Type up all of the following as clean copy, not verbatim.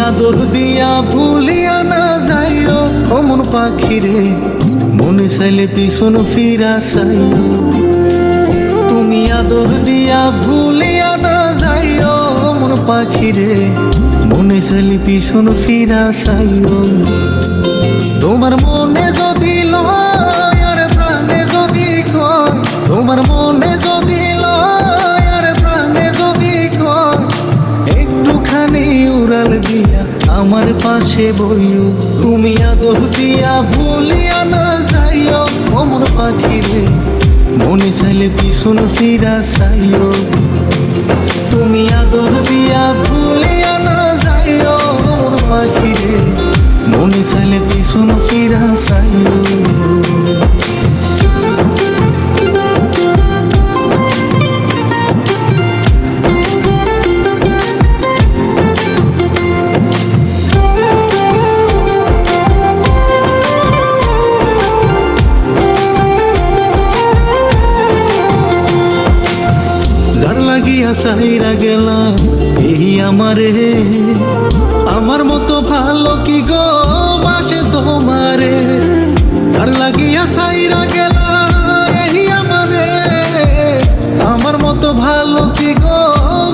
আদর দিয়া ভুলিয়া না যাইও অমন পাখিরে, মনে চাইলে পিছন ফিরা চাইও। তুমি আদর দিয়া ভুলিয়া না যাইও অমন পাখিরে, মনে চাইলে পিছন ফিরা চাইও। তোমার মনে যদি লয় আর প্রাণে যদি কয়, তোমার মনে যদি লয় আর প্রাণে যদি কয়, একটুখানি উড়াল দিয়া আমার পাশে বইও। তুমি আদর দিয়া ভুলিয়া না যাইও অমন পাখিরে, মনে চাইলে পিছন ফিরা চাইও। তুমি আদর দিয়া ভুলিয়া না যাইও অমন পাখিরে, মনে চাইলে পিছন ফিরা চাইও। লাগিয়া চাইরা গেলা এই আমারে, আমার মতো ভালো কি গো বাসে তোমারে। যার লাগিয়া চাইরা গেলা এই আমারে, আমার মতো ভালো কি গো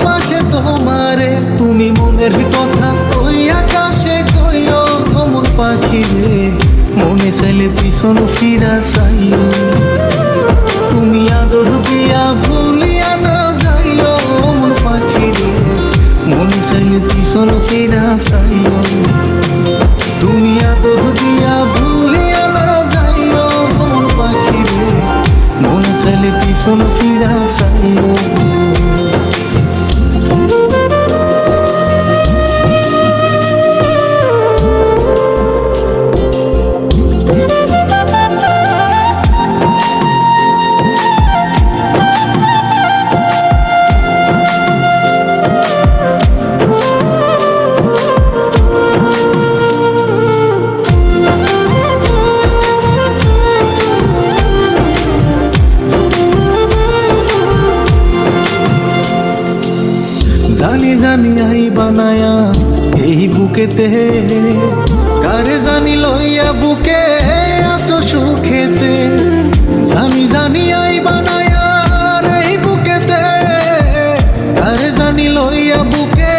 বাসে তোমারে। তুমি মনের কথা ওই আকাশে কইও অমর পাখিরে, মনে চাইলে পিছন ফিরা চাইও। তুমি আদর দিয়া ভুলিয়া না যাইও অমন পাখিরে, মনে চাইলে পিছন ফিরা চাইও। তুমি আদর দিয়া ভুলিয়া না যাইও অমন পাখিরে, মনে চাইলে পিছন ফিরা চাইও। জানি জানি আই বানায়া এই বুকেতে, কারে জানি লইয়া বুকে আসো সুখেতে। জানি জানি আই বানায়া এই বুকেতে, কারে জানি লইয়া বুকে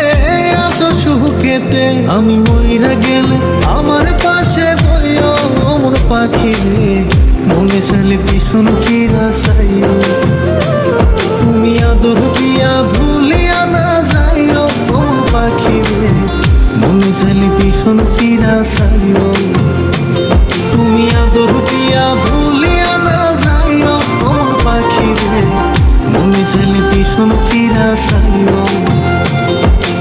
আসো সুখেতে। আমি মইরা গেলে আমার পাশে বইও অমর পাখিরে, মনে চাইলে পিছন ফিরা চাইও। তুমি আদর দিয়া ভুলিয়া না যাইও অমন পাখিরে, মনে চাইলে পিছন ফিরা চাইও। তুমি আদর দিয়া ভুলিয়া না যাইও অমন পাখিরে, মনে চাইলে পিছন ফিরা চাইও।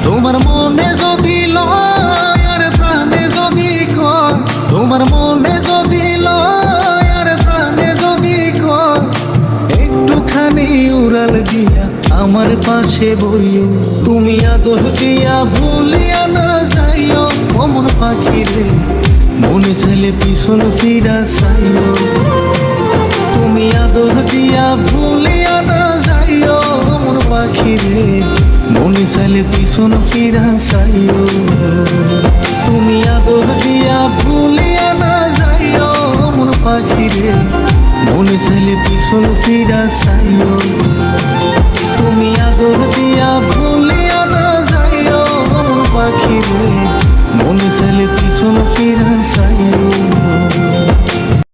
তোমার মনে যদি লয় আর প্রাণে যদি কয়, তোমার মনে যদি লয় আর প্রাণে যদি কয়, একটুখানি উড়াল দিয়া আমার পাশে বইও। তুমি আদর দিয়া ভুলিয়া না যাইও অমন পাখিরে, মনে চাইলে পিছন ফিরা চাইও। তুমি আদর দিয়া ভুলিয়া না যাইও অমন পাখিরে, মনে চাইলে পিছন ফিরা চাইও। তুমি আদর দিয়া ভুলিয়া না যাইও অমন পাখিরে, মনে চাইলে পিছন ফিরা চাইও। তুমি আদর